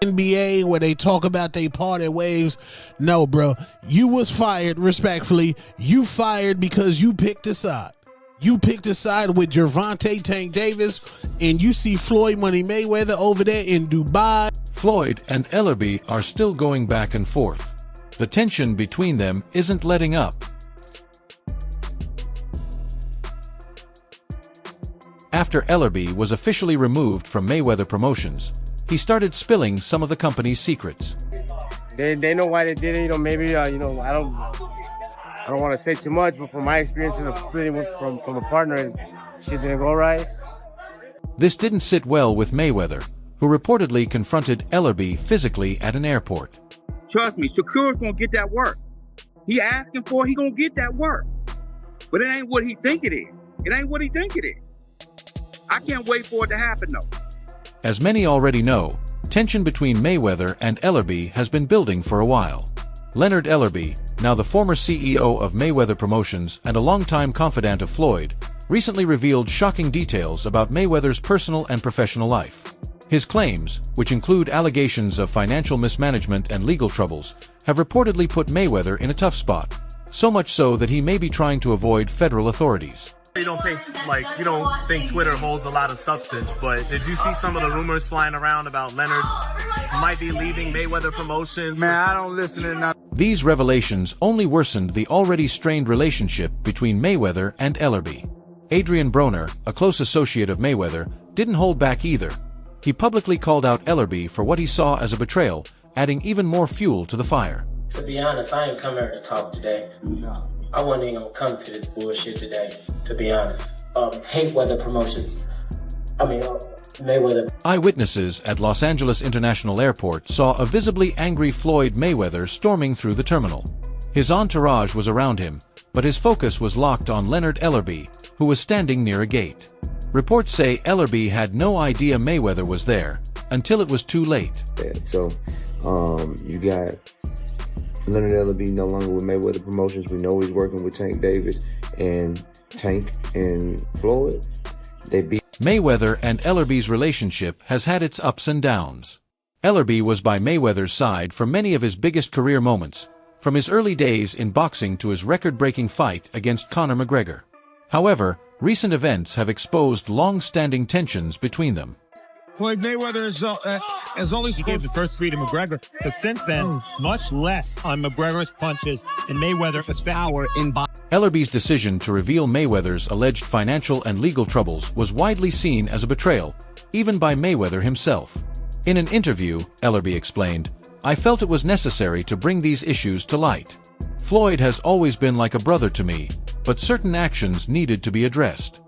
NBA where they talk about they parted waves. No, bro. You was fired, respectfully. You fired because you picked a side. You picked a side with Gervonta Tank Davis, and you see Floyd Money Mayweather over there in Dubai. Floyd and Ellerbe are still going back and forth. The tension between them isn't letting up. After Ellerbe was officially removed from Mayweather Promotions, he started spilling some of the company's secrets. They know why they did it. Maybe I don't want to say too much, but from my experiences of splitting from a partner, shit didn't go right. This didn't sit well with Mayweather, who reportedly confronted Ellerbe physically at an airport. Trust me, Shakur's gonna get that work. He asking for it, he gonna get that work. But it ain't what he think it is. It ain't what he think it is. I can't wait for it to happen though. As many already know, tension between Mayweather and Ellerbe has been building for a while. Leonard Ellerbe, now the former CEO of Mayweather Promotions and a longtime confidant of Floyd, recently revealed shocking details about Mayweather's personal and professional life. His claims, which include allegations of financial mismanagement and legal troubles, have reportedly put Mayweather in a tough spot, so much so that he may be trying to avoid federal authorities. You don't think Twitter holds a lot of substance, but did you see some of the rumors flying around about Leonard might be leaving Mayweather Promotions? Man, I don't listen to nothing. These revelations only worsened the already strained relationship between Mayweather and Ellerbe. Adrian Broner, a close associate of Mayweather, didn't hold back either. He publicly called out Ellerbe for what he saw as a betrayal, adding even more fuel to the fire. To be honest, I ain't come here to talk today. No. I wasn't even gonna come to this bullshit today, to be honest. Mayweather Promotions. Mayweather. Eyewitnesses at Los Angeles International Airport saw a visibly angry Floyd Mayweather storming through the terminal. His entourage was around him, but his focus was locked on Leonard Ellerbe, who was standing near a gate. Reports say Ellerbe had no idea Mayweather was there, until it was too late. So, you got Leonard Ellerbe no longer with Mayweather Promotions. We know he's working with Tank Davis, and Tank and Floyd, they beat. Mayweather and Ellerbe's relationship has had its ups and downs. Ellerbe was by Mayweather's side for many of his biggest career moments, from his early days in boxing to his record-breaking fight against Conor McGregor. However, recent events have exposed long-standing tensions between them. Floyd Mayweather is only supposed... He gave the first 3 to McGregor, but since then, much less on McGregor's punches and Mayweather's power in boxing. Ellerbe's decision to reveal Mayweather's alleged financial and legal troubles was widely seen as a betrayal, even by Mayweather himself. In an interview, Ellerbe explained, "I felt it was necessary to bring these issues to light. Floyd has always been like a brother to me, but certain actions needed to be addressed."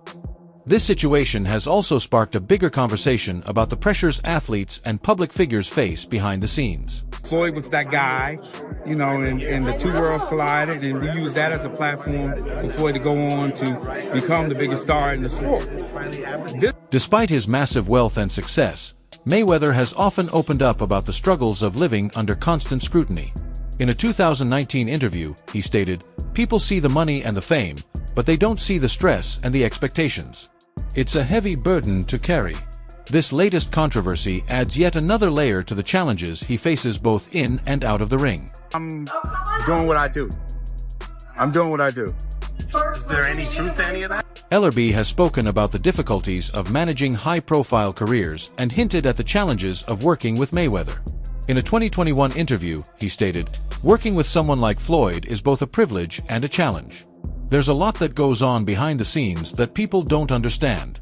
This situation has also sparked a bigger conversation about the pressures athletes and public figures face behind the scenes. Floyd was that guy, and the two worlds collided, and we used that as a platform for Floyd to go on to become the biggest star in the sport. Despite his massive wealth and success, Mayweather has often opened up about the struggles of living under constant scrutiny. In a 2019 interview, he stated, "People see the money and the fame, but they don't see the stress and the expectations. It's a heavy burden to carry." This latest controversy adds yet another layer to the challenges he faces both in and out of the ring. I'm doing what I do. Is there any truth to any of that? Ellerbe has spoken about the difficulties of managing high-profile careers and hinted at the challenges of working with Mayweather. In a 2021 interview, he stated, "Working with someone like Floyd is both a privilege and a challenge. There's a lot that goes on behind the scenes that people don't understand."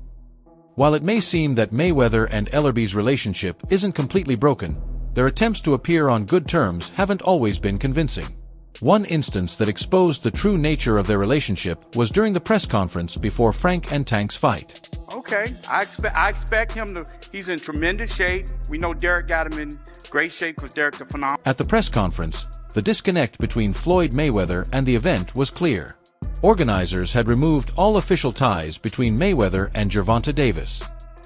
While it may seem that Mayweather and Ellerbe's relationship isn't completely broken, their attempts to appear on good terms haven't always been convincing. One instance that exposed the true nature of their relationship was during the press conference before Frank and Tank's fight. Okay, I expect him to. He's in tremendous shape. We know Derek got him in great shape because Derek's a phenomenal. At the press conference, the disconnect between Floyd Mayweather and the event was clear. Organizers had removed all official ties between Mayweather and Gervonta Davis.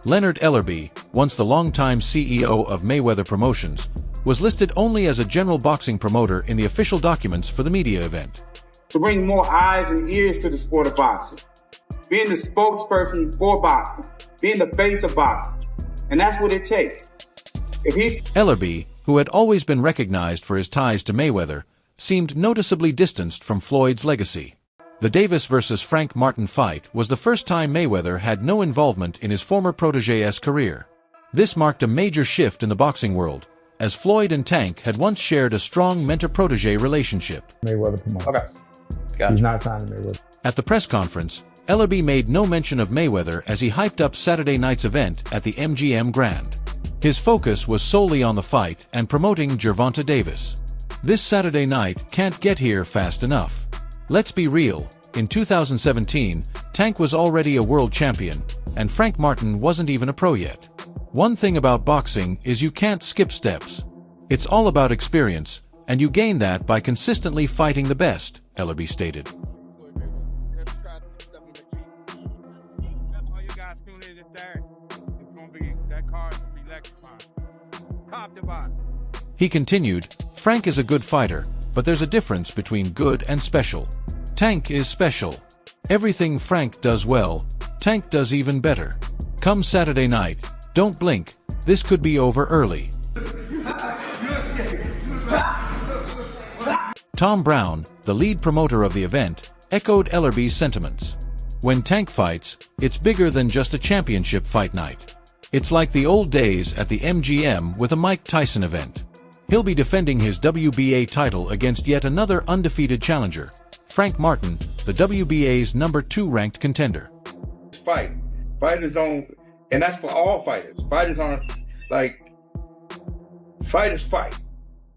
Leonard Ellerbe, once the longtime CEO of Mayweather Promotions, was listed only as a general boxing promoter in the official documents for the media event. To bring more eyes and ears to the sport of boxing, being the spokesperson for boxing, being the face of boxing, and that's what it takes. Ellerbe, who had always been recognized for his ties to Mayweather, seemed noticeably distanced from Floyd's legacy. The Davis vs. Frank Martin fight was the first time Mayweather had no involvement in his former protégé's career. This marked a major shift in the boxing world, as Floyd and Tank had once shared a strong mentor-protégé relationship. Mayweather promoter. Okay. He's not signing Mayweather. At the press conference, Ellerbe made no mention of Mayweather as he hyped up Saturday night's event at the MGM Grand. His focus was solely on the fight and promoting Gervonta Davis. This Saturday night can't get here fast enough. Let's be real, in 2017, Tank was already a world champion, and Frank Martin wasn't even a pro yet. One thing about boxing is you can't skip steps. It's all about experience, and you gain that by consistently fighting the best, Ellerbe stated. He continued, Frank is a good fighter, but there's a difference between good and special. Tank is special. Everything Frank does well, Tank does even better. Come Saturday night, don't blink, this could be over early. Tom Brown, the lead promoter of the event, echoed Ellerbe's sentiments. When Tank fights, it's bigger than just a championship fight night. It's like the old days at the MGM with a Mike Tyson event. He'll be defending his WBA title against yet another undefeated challenger, Frank Martin, the WBA's #2 ranked contender. Fighters don't, and that's for all fighters. Fighters aren't like, fighters fight.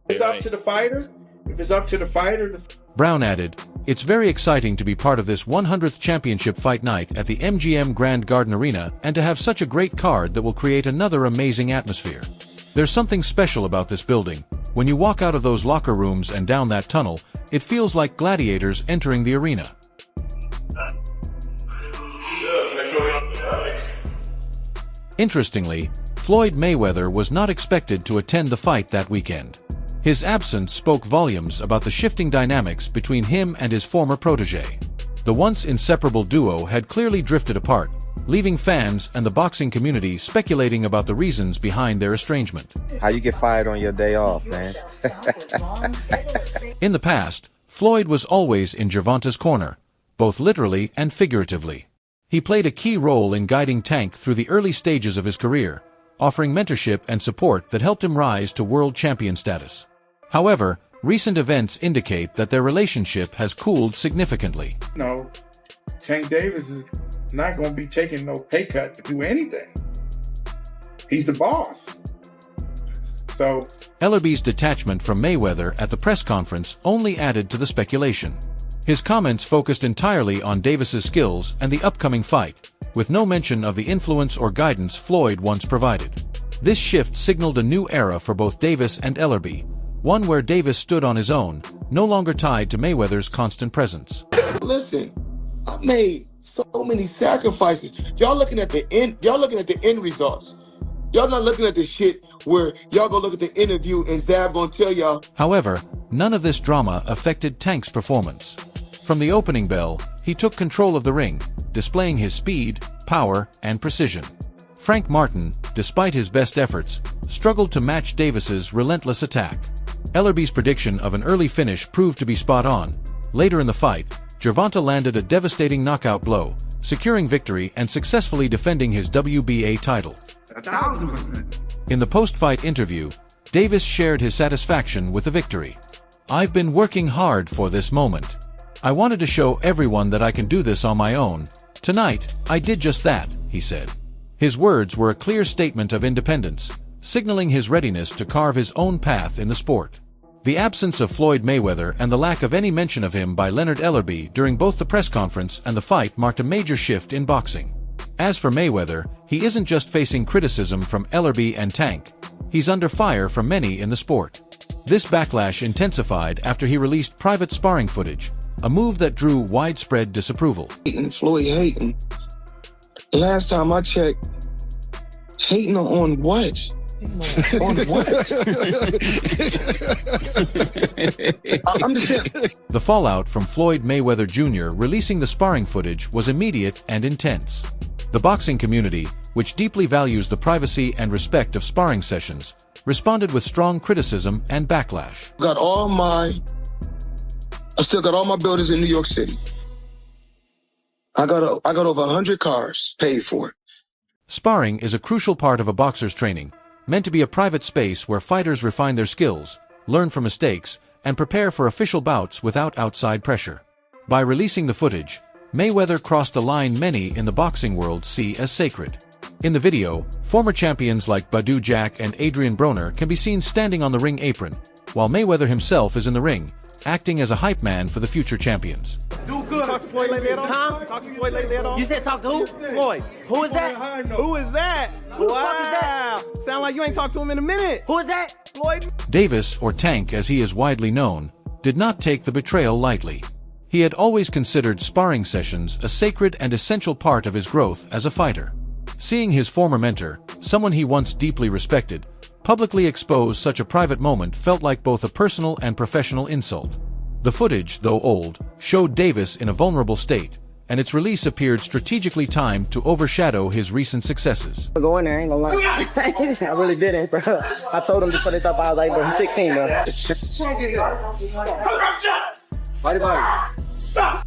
It's up to the fighter. If it's up to the fighter. Brown added, it's very exciting to be part of this 100th championship fight night at the MGM Grand Garden Arena and to have such a great card that will create another amazing atmosphere. There's something special about this building. When you walk out of those locker rooms and down that tunnel, it feels like gladiators entering the arena. Interestingly, Floyd Mayweather was not expected to attend the fight that weekend. His absence spoke volumes about the shifting dynamics between him and his former protégé. The once inseparable duo had clearly drifted apart, leaving fans and the boxing community speculating about the reasons behind their estrangement. How you get fired on your day off, man? In the past, Floyd was always in Gervonta's corner, both literally and figuratively. He played a key role in guiding Tank through the early stages of his career, offering mentorship and support that helped him rise to world champion status. However, recent events indicate that their relationship has cooled significantly. No, Tank Davis is not going to be taking no pay cut to do anything. He's the boss. So, Ellerbe's detachment from Mayweather at the press conference only added to the speculation. His comments focused entirely on Davis's skills and the upcoming fight, with no mention of the influence or guidance Floyd once provided. This shift signaled a new era for both Davis and Ellerbe, one where Davis stood on his own, no longer tied to Mayweather's constant presence. Listen, I made so many sacrifices. Y'all looking at the end. Y'all looking at the end results. Y'all not looking at the shit where y'all go look at the interview and Zab gonna tell y'all. However, none of this drama affected Tank's performance. From the opening bell, he took control of the ring, displaying his speed, power, and precision. Frank Martin, despite his best efforts, struggled to match Davis's relentless attack. Ellerbe's prediction of an early finish proved to be spot on. Later in the fight, Gervonta landed a devastating knockout blow, securing victory and successfully defending his WBA title. 1,000%. In the post-fight interview, Davis shared his satisfaction with the victory. I've been working hard for this moment. I wanted to show everyone that I can do this on my own. Tonight, I did just that, he said. His words were a clear statement of independence, signaling his readiness to carve his own path in the sport. The absence of Floyd Mayweather and the lack of any mention of him by Leonard Ellerbe during both the press conference and the fight marked a major shift in boxing. As for Mayweather, he isn't just facing criticism from Ellerbe and Tank. He's under fire from many in the sport. This backlash intensified after he released private sparring footage, a move that drew widespread disapproval. Floyd hating. Last time I checked, hating on what? On what? I'm just saying. The fallout from Floyd Mayweather Jr. releasing the sparring footage was immediate and intense. The boxing community, which deeply values the privacy and respect of sparring sessions, responded with strong criticism and backlash. I still got all my buildings in New York City. I got over 100 cars paid for. Sparring is a crucial part of a boxer's training, meant to be a private space where fighters refine their skills, learn from mistakes, and prepare for official bouts without outside pressure. By releasing the footage, Mayweather crossed a line many in the boxing world see as sacred. In the video, former champions like Badou Jack and Adrian Broner can be seen standing on the ring apron, while Mayweather himself is in the ring, acting as a hype man for the future champions. Do good. Talk to Floyd lately at all? Huh? Talk to Floyd lately at all? You said talk to who? Floyd. Who is that? Who is that? Who the fuck is that? Sound like you ain't talked to him in a minute. Who is that? Floyd. Davis, or Tank as he is widely known, did not take the betrayal lightly. He had always considered sparring sessions a sacred and essential part of his growth as a fighter. Seeing his former mentor, someone he once deeply respected, publicly expose such a private moment felt like both a personal and professional insult. The footage, though old, showed Davis in a vulnerable state, and its release appeared strategically timed to overshadow his recent successes. Go in there, I ain't gonna lie. I really didn't, bro. I told him just so they thought I was like, bro, he's 16, bro.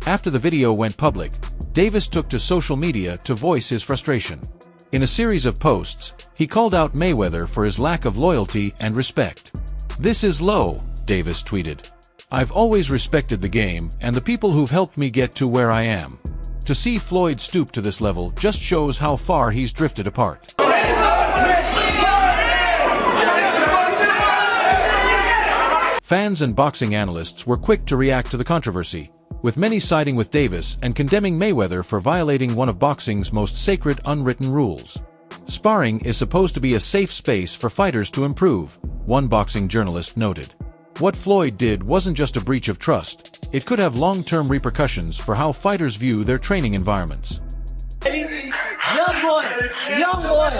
After the video went public, Davis took to social media to voice his frustration. In a series of posts, he called out Mayweather for his lack of loyalty and respect. "This is low," Davis tweeted. "I've always respected the game and the people who've helped me get to where I am. To see Floyd stoop to this level just shows how far he's drifted apart." Fans and boxing analysts were quick to react to the controversy, with many siding with Davis and condemning Mayweather for violating one of boxing's most sacred unwritten rules. Sparring is supposed to be a safe space for fighters to improve, one boxing journalist noted. What Floyd did wasn't just a breach of trust, it could have long-term repercussions for how fighters view their training environments. Young boy!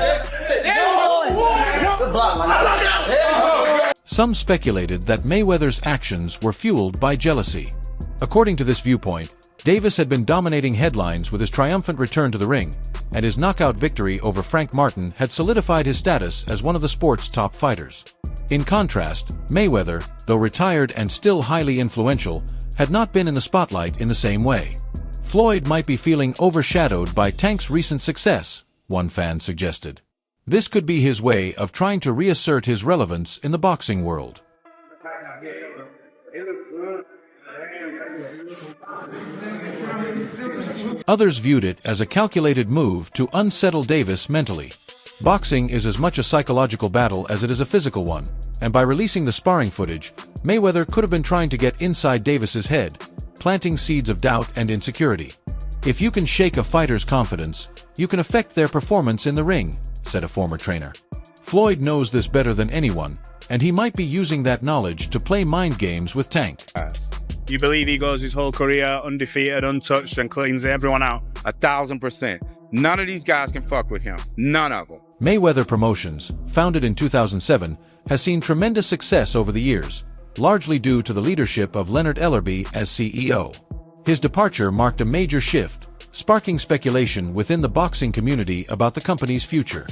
Some speculated that Mayweather's actions were fueled by jealousy. According to this viewpoint, Davis had been dominating headlines with his triumphant return to the ring, and his knockout victory over Frank Martin had solidified his status as one of the sport's top fighters. In contrast, Mayweather, though retired and still highly influential, had not been in the spotlight in the same way. Floyd might be feeling overshadowed by Tank's recent success, one fan suggested. This could be his way of trying to reassert his relevance in the boxing world. Others viewed it as a calculated move to unsettle Davis mentally. Boxing is as much a psychological battle as it is a physical one, and by releasing the sparring footage, Mayweather could have been trying to get inside Davis's head, planting seeds of doubt and insecurity. "If you can shake a fighter's confidence, you can affect their performance in the ring," said a former trainer. Floyd knows this better than anyone, and he might be using that knowledge to play mind games with Tank. You believe he goes his whole career undefeated, untouched, and cleans everyone out? 1,000%. None of these guys can fuck with him. None of them. Mayweather Promotions, founded in 2007, has seen tremendous success over the years, largely due to the leadership of Leonard Ellerbe as CEO. His departure marked a major shift, sparking speculation within the boxing community about the company's future.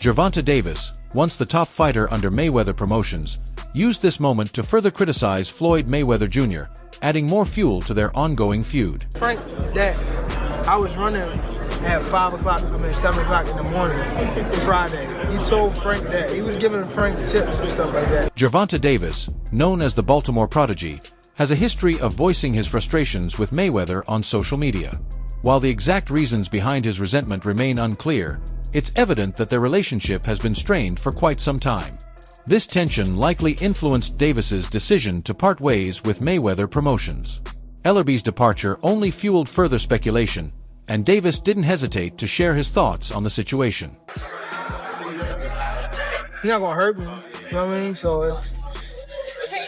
Gervonta Davis, once the top fighter under Mayweather Promotions, used this moment to further criticize Floyd Mayweather Jr., adding more fuel to their ongoing feud. Frank, that I was running at 7 o'clock in the morning, Friday. He told Frank that. He was giving Frank tips and stuff like that. Gervonta Davis, known as the Baltimore Prodigy, has a history of voicing his frustrations with Mayweather on social media. While the exact reasons behind his resentment remain unclear, it's evident that their relationship has been strained for quite some time. This tension likely influenced Davis's decision to part ways with Mayweather Promotions. Ellerbe's departure only fueled further speculation, and Davis didn't hesitate to share his thoughts on the situation. He's not gonna hurt me, you know what I mean? So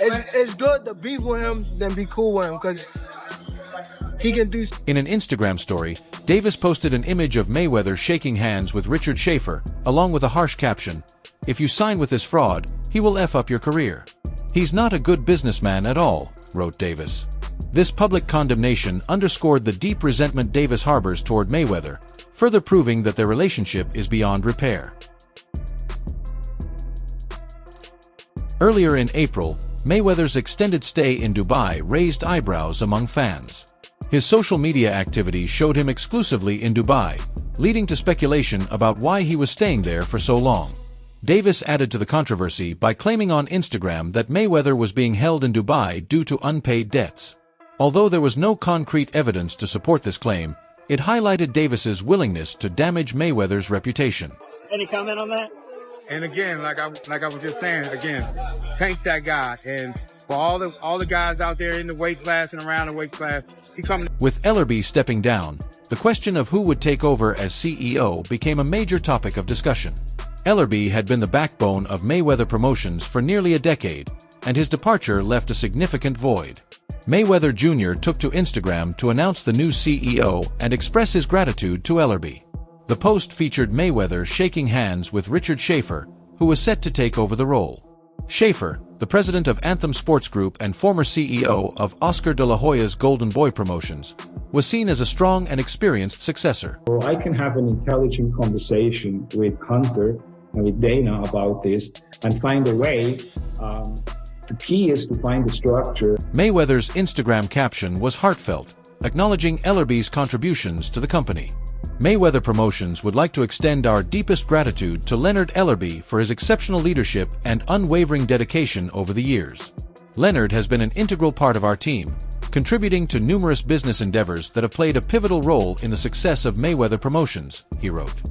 it's good to be with him than be cool with him, because he can do. In an Instagram story, Davis posted an image of Mayweather shaking hands with Richard Schaefer, along with a harsh caption, "If you sign with this fraud, he will F up your career." "He's not a good businessman at all," wrote Davis. This public condemnation underscored the deep resentment Davis harbors toward Mayweather, further proving that their relationship is beyond repair. Earlier in April, Mayweather's extended stay in Dubai raised eyebrows among fans. His social media activity showed him exclusively in Dubai, leading to speculation about why he was staying there for so long. Davis added to the controversy by claiming on Instagram that Mayweather was being held in Dubai due to unpaid debts. Although there was no concrete evidence to support this claim, it highlighted Davis's willingness to damage Mayweather's reputation. Any comment on that? And again, like I was just saying, again, Tank's that guy. And for all the guys out there in the weight class and around the weight class, he coming. With Ellerbe stepping down, the question of who would take over as CEO became a major topic of discussion. Ellerbe had been the backbone of Mayweather Promotions for nearly a decade, and his departure left a significant void. Mayweather Jr. took to Instagram to announce the new CEO and express his gratitude to Ellerbe. The post featured Mayweather shaking hands with Richard Schaefer, who was set to take over the role. Schaefer, the president of Anthem Sports Group and former CEO of Oscar de la Hoya's Golden Boy Promotions, was seen as a strong and experienced successor. I can have an intelligent conversation with Hunter and with Dana about this and find a way. The key is to find the structure. Mayweather's Instagram caption was heartfelt, acknowledging Ellerbe's contributions to the company. Mayweather Promotions would like to extend our deepest gratitude to Leonard Ellerbe for his exceptional leadership and unwavering dedication over the years. Leonard has been an integral part of our team, contributing to numerous business endeavors that have played a pivotal role in the success of Mayweather Promotions, he wrote.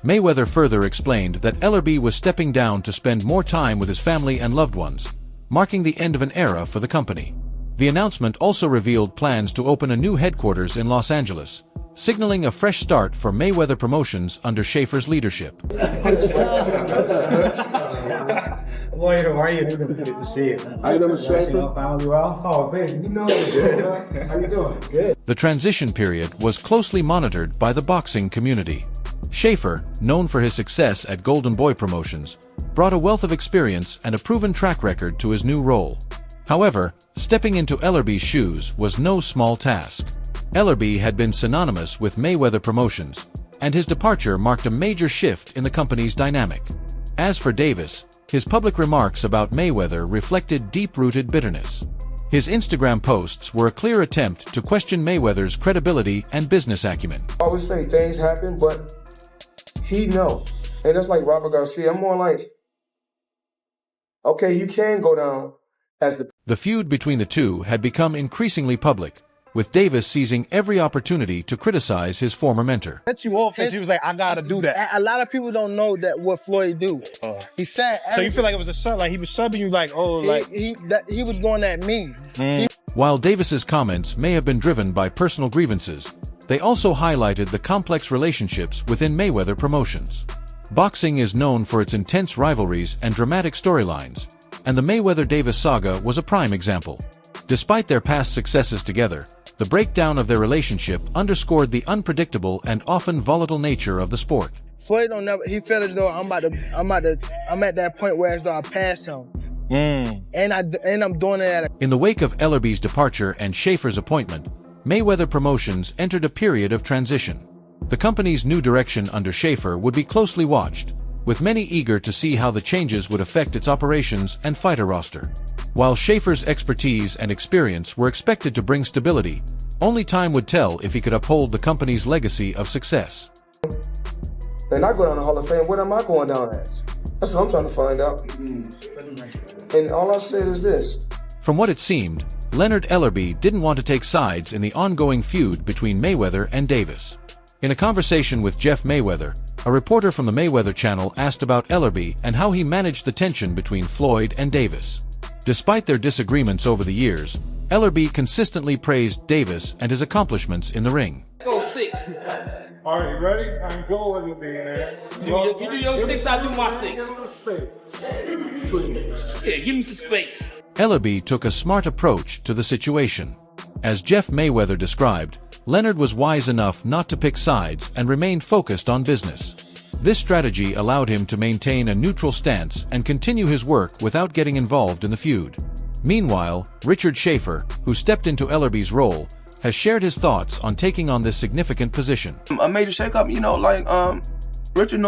Mayweather further explained that Ellerbe was stepping down to spend more time with his family and loved ones, marking the end of an era for the company. The announcement also revealed plans to open a new headquarters in Los Angeles, signaling a fresh start for Mayweather Promotions under Schaefer's leadership. Lloyd, how are you? Good to see you. How you doing, Schaefer? Family well? Oh, baby, you know it, good. How you doing? Good. The transition period was closely monitored by the boxing community. Schaefer, known for his success at Golden Boy Promotions, brought a wealth of experience and a proven track record to his new role. However, stepping into Ellerbe's shoes was no small task. Ellerbe had been synonymous with Mayweather Promotions, and his departure marked a major shift in the company's dynamic. As for Davis, his public remarks about Mayweather reflected deep-rooted bitterness. His Instagram posts were a clear attempt to question Mayweather's credibility and business acumen. I always say things happen, but he know. And that's like Robert Garcia. I'm more like, okay, you can go down as The feud between the two had become increasingly public, with Davis seizing every opportunity to criticize his former mentor. Cut you off because he was like, I gotta do that. A lot of people don't know that what Floyd do. He said. So you feel like it was a sub, like he was subbing you, like, oh, like he was going at me. While Davis's comments may have been driven by personal grievances, they also highlighted the complex relationships within Mayweather Promotions. Boxing is known for its intense rivalries and dramatic storylines, and the Mayweather-Davis saga was a prime example. Despite their past successes together, the breakdown of their relationship underscored the unpredictable and often volatile nature of the sport. Floyd don't never. He felt as though I'm at that point where as though I passed him. And I'm doing it In the wake of Ellerbe's departure and Schaefer's appointment, Mayweather Promotions entered a period of transition. The company's new direction under Schaefer would be closely watched, with many eager to see how the changes would affect its operations and fighter roster. While Schaefer's expertise and experience were expected to bring stability, only time would tell if he could uphold the company's legacy of success. And I go down the Hall of Fame, what am I going down as? That's what I'm trying to find out. And all I said is this. From what it seemed, Leonard Ellerbe didn't want to take sides in the ongoing feud between Mayweather and Davis. In a conversation with Jeff Mayweather, a reporter from the Mayweather channel asked about Ellerbe and how he managed the tension between Floyd and Davis. Despite their disagreements over the years, Ellerbe consistently praised Davis and his accomplishments in the ring. Go 6. All right, you ready? I'm going with me, man. You do your 6, I do my 6. Yeah, give me some space. Ellerbe took a smart approach to the situation. As Jeff Mayweather described, Leonard was wise enough not to pick sides and remained focused on business. This strategy allowed him to maintain a neutral stance and continue his work without getting involved in the feud. Meanwhile, Richard Schaefer, who stepped into Ellerbe's role, has shared his thoughts on taking on this significant position. A major shakeup, Richard,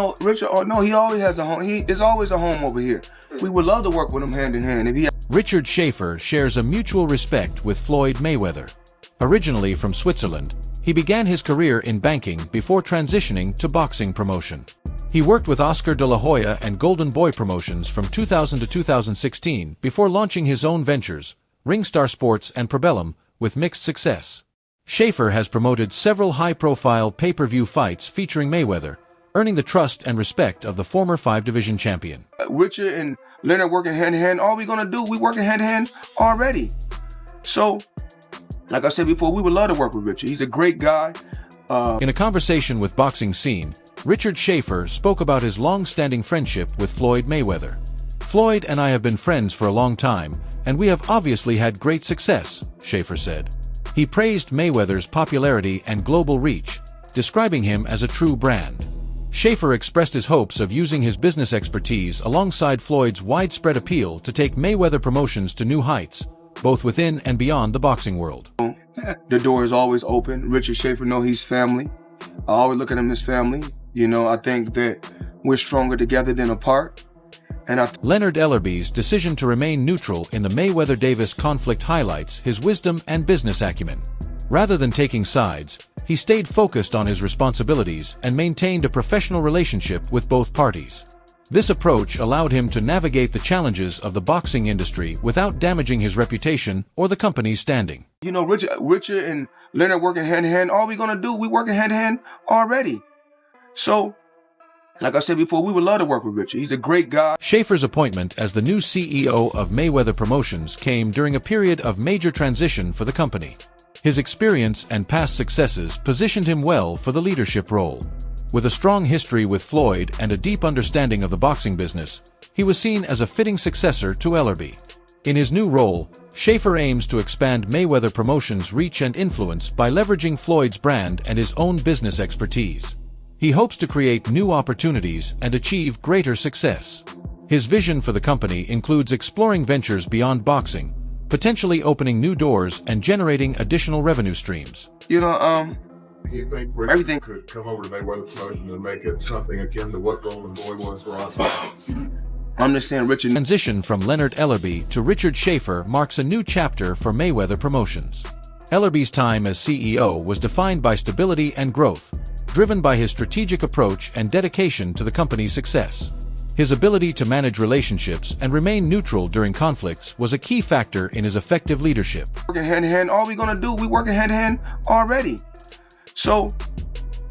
he always has a home. He is always a home over here. We would love to work with him hand in hand. If he Richard Schaefer shares a mutual respect with Floyd Mayweather. Originally from Switzerland, he began his career in banking before transitioning to boxing promotion. He worked with Oscar de la Hoya and Golden Boy Promotions from 2000 to 2016 before launching his own ventures, Ringstar Sports and Probellum, with mixed success. Schaefer has promoted several high-profile pay-per-view fights featuring Mayweather, earning the trust and respect of the former 5-division champion. Richard and Leonard working hand in hand. All we're gonna do, we working hand in hand already. So, like I said before, we would love to work with Richard. He's a great guy. In a conversation with Boxing Scene, Richard Schaefer spoke about his long-standing friendship with Floyd Mayweather. Floyd and I have been friends for a long time, and we have obviously had great success, Schaefer said. He praised Mayweather's popularity and global reach, describing him as a true brand. Schaefer expressed his hopes of using his business expertise alongside Floyd's widespread appeal to take Mayweather Promotions to new heights, both within and beyond the boxing world. The door is always open. Richard Schaefer knows he's family. I always look at him as family. You know, I think that we're stronger together than apart. Leonard Ellerbe's decision to remain neutral in the Mayweather-Davis conflict highlights his wisdom and business acumen. Rather than taking sides, he stayed focused on his responsibilities and maintained a professional relationship with both parties. This approach allowed him to navigate the challenges of the boxing industry without damaging his reputation or the company's standing. You know, Richard and Leonard working hand in hand. All we're gonna do, we working hand in hand already. So, like I said before, we would love to work with Richard. He's a great guy. Schaefer's appointment as the new CEO of Mayweather Promotions came during a period of major transition for the company. His experience and past successes positioned him well for the leadership role. With a strong history with Floyd and a deep understanding of the boxing business, he was seen as a fitting successor to Ellerbe. In his new role, Schaefer aims to expand Mayweather Promotions' reach and influence by leveraging Floyd's brand and his own business expertise. He hopes to create new opportunities and achieve greater success. His vision for the company includes exploring ventures beyond boxing, potentially opening new doors and generating additional revenue streams. You know, you think everything could come over to Mayweather Promotions and make it something akin to what Golden Boy was for us? I'm just saying, Richard. Transition from Leonard Ellerbe to Richard Schaefer marks a new chapter for Mayweather Promotions. Ellerbe's time as CEO was defined by stability and growth, driven by his strategic approach and dedication to the company's success. His ability to manage relationships and remain neutral during conflicts was a key factor in his effective leadership. Working hand in hand, all we're gonna do, we working hand in hand already. So,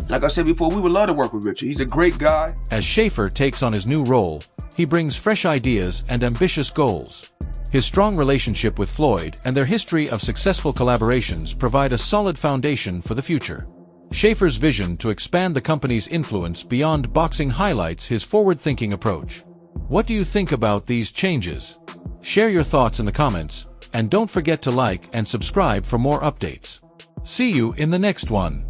like I said before, we would love to work with Richard. He's a great guy. As Schaefer takes on his new role, he brings fresh ideas and ambitious goals. His strong relationship with Floyd and their history of successful collaborations provide a solid foundation for the future. Schaefer's vision to expand the company's influence beyond boxing highlights his forward-thinking approach. What do you think about these changes? Share your thoughts in the comments, and don't forget to like and subscribe for more updates. See you in the next one.